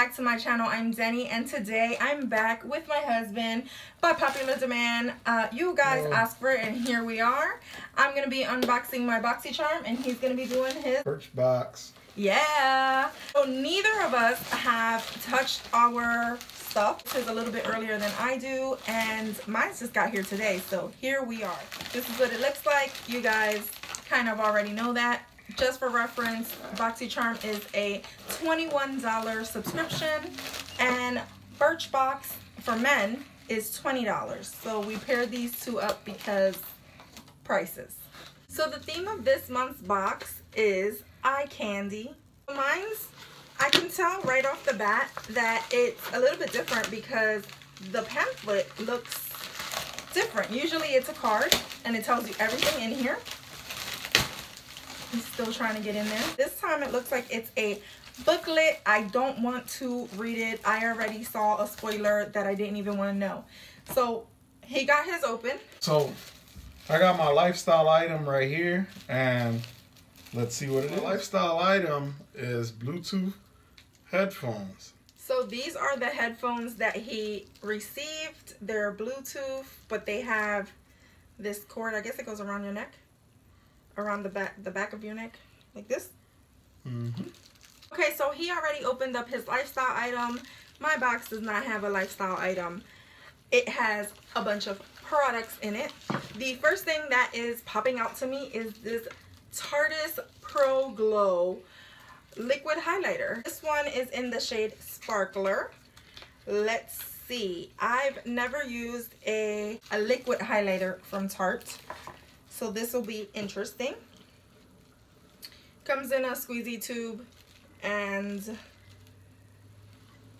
back to my channel. I'm Deni, and today I'm back with my husband by popular demand. You guys asked for it, and here we are. I'm going to be unboxing my Boxy Charm, and he's going to be doing his Birchbox. Yeah. So neither of us have touched our stuff. This is a little bit earlier than I do, and mine's just got here today. So here we are. This is what it looks like. You guys kind of already know that. Just for reference, BoxyCharm is a $21 subscription, and Birchbox for men is $20. So we paired these two up because prices. So the theme of this month's box is eye candy. Mine's, I can tell right off the bat that it's a little bit different because the pamphlet looks different. Usually it's a card and it tells you everything in here. I'm still trying to get in there. This time it looks like it's a booklet. I don't want to read it. I already saw a spoiler that I didn't even want to know. So he got his open. So I got my lifestyle item right here, and let's see what it is. My lifestyle item is Bluetooth headphones. So these are the headphones that he received. They're Bluetooth, but they have this cord. I guess it goes around your neck. Around the back of your neck, like this. Okay, so he already opened up his lifestyle item. My box does not have a lifestyle item. It has a bunch of products in it. The first thing that is popping out to me is this Tarte Pro Glow liquid highlighter. This one is in the shade Sparkler. Let's see. I've never used a liquid highlighter from Tarte, so this will be interesting. Comes in a squeezy tube, and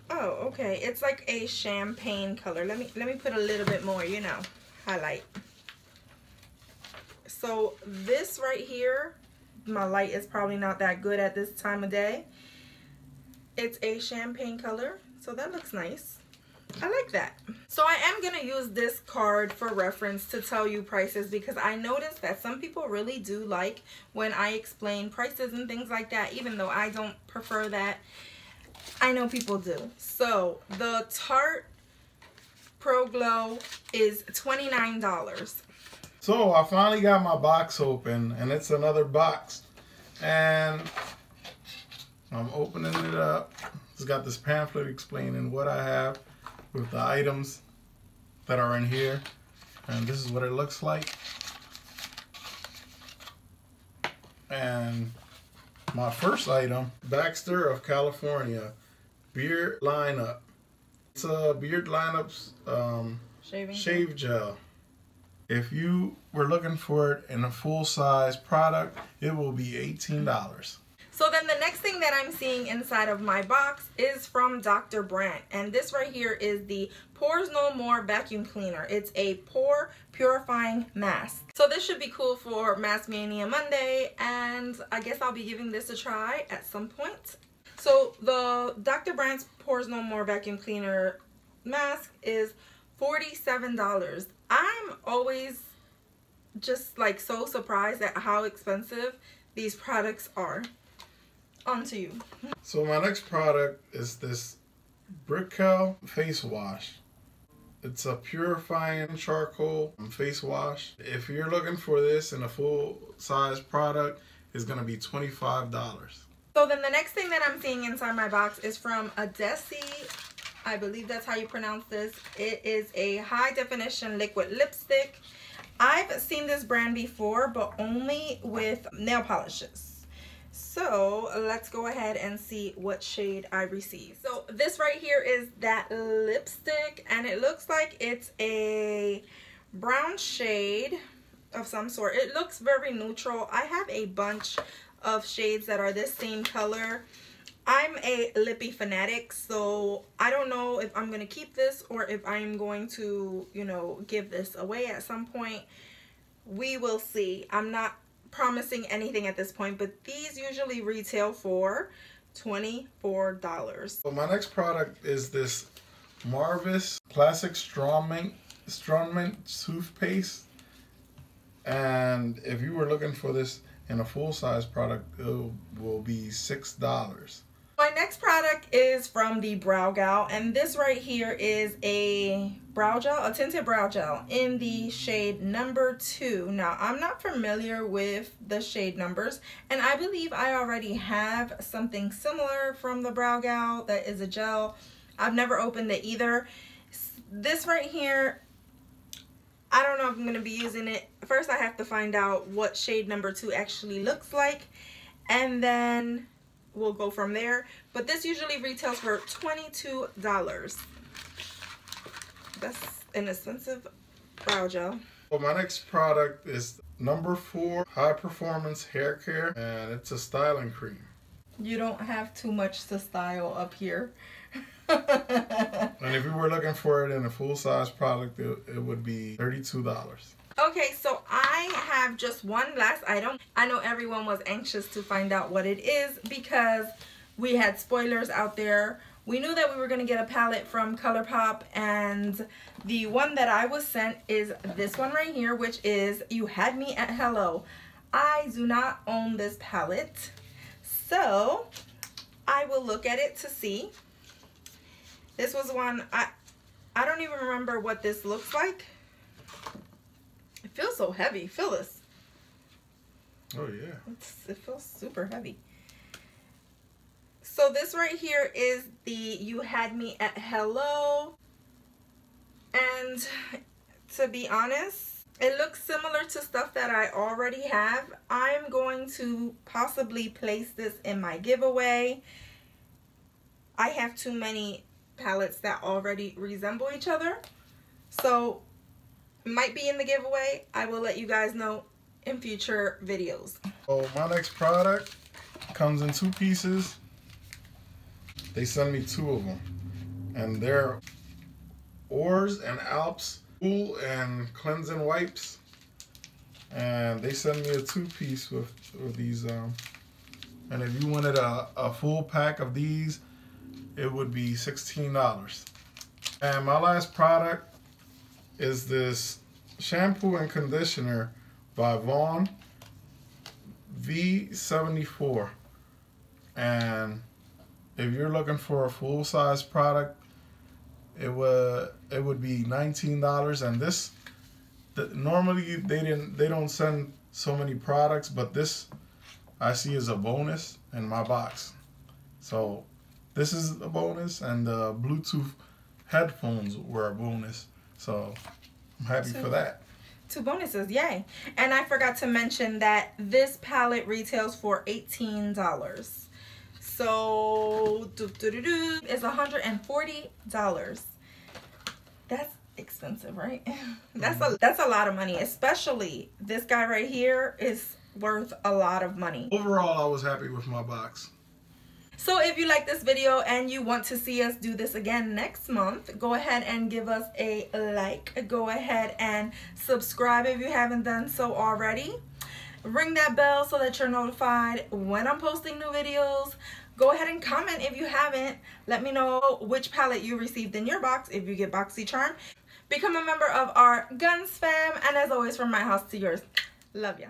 oh, okay, it's like a champagne color. Let me put a little bit more, you know, highlight. So this right here, my light is probably not that good at this time of day. It's a champagne color, so that looks nice. I like that. So I am going to use this card for reference to tell you prices, because I noticed that some people really do like when I explain prices and things like that, even though I don't prefer that. I know people do. So the Tarte Pro Glow is $29. So I finally got my box open, and it's another box, and I'm opening it up. It's got this pamphlet explaining what I have with the items that are in here, and this is what it looks like. And my first item, Baxter of California beard lineup. It's a beard lineups shave gel. If you were looking for it in a full-size product, it will be $18. So then the next thing that I'm seeing inside of my box is from Dr. Brandt, and this right here is the Pores No More vacuum cleaner. It's a pore purifying mask. So this should be cool for Mask Mania Monday, and I guess I'll be giving this a try at some point. So the Dr. Brandt's Pores No More vacuum cleaner mask is $47. I'm always just like so surprised at how expensive these products are. On to you. So my next product is this Brickell face wash. It's a purifying charcoal face wash. If you're looking for this in a full-size product, it's going to be $25. So then the next thing that I'm seeing inside my box is from Desi. I believe that's how you pronounce this. It is a high definition liquid lipstick. I've seen this brand before, but only with nail polishes. So let's go ahead and see what shade I received. So this right here is that lipstick, and it looks like it's a brown shade of some sort. It looks very neutral. I have a bunch of shades that are this same color. I'm a lippy fanatic, so I don't know if I'm going to keep this or if I'm going to, you know, give this away at some point. We will see. I'm not promising anything at this point, but these usually retail for $24. So my next product is this Marvis Classic Strong Mint toothpaste, and if you were looking for this in a full-size product, it will be $6. My next product is from the Brow Gal, and this right here is a brow gel, a tinted brow gel in the shade number 2. Now, I'm not familiar with the shade numbers, and I believe I already have something similar from the Brow Gal that is a gel. I've never opened it either. This right here, I don't know if I'm going to be using it. First, I have to find out what shade number 2 actually looks like, and then we'll go from there. But this usually retails for $22. That's an expensive brow gel. Well, my next product is number 4 high performance hair care, and it's a styling cream. You don't have too much to style up here. And if you were looking for it in a full-size product, it would be $32. Okay, so I have just one last item. I know everyone was anxious to find out what it is because we had spoilers out there. We knew that we were going to get a palette from ColourPop, and the one that I was sent is this one right here, which is You Had Me at Hello. I do not own this palette, so I will look at it to see. This was one, I don't even remember what this looks like. It feels so heavy. Feel this. Oh yeah. It feels super heavy. So this right here is the You Had Me at Hello. And to be honest, it looks similar to stuff that I already have. I'm going to possibly place this in my giveaway. I have too many palettes that already resemble each other. So might be in the giveaway. I will let you guys know in future videos. So my next product comes in 2 pieces. They send me 2 of them, and they're Oars and Alps Cool and Cleansing Wipes, and they send me a 2-piece with these. And if you wanted a full pack of these, it would be $16. And my last product is this shampoo and conditioner by Vaughn V74. And if you're looking for a full-size product, it would be $19. And this, normally they don't send so many products, but this I see as a bonus in my box. So this is a bonus, and the Bluetooth headphones were a bonus. So I'm happy for that. 2 bonuses, yay. And I forgot to mention that this palette retails for $18. So it's $140. That's expensive, right? That's a lot of money, especially this guy right here is worth a lot of money. Overall, I was happy with my box. So if you like this video and you want to see us do this again next month, go ahead and give us a like. Go ahead and subscribe if you haven't done so already. Ring that bell so that you're notified when I'm posting new videos. Go ahead and comment if you haven't. Let me know which palette you received in your box if you get BoxyCharm. Become a member of our Gonz fam, and as always, from my house to yours. Love ya.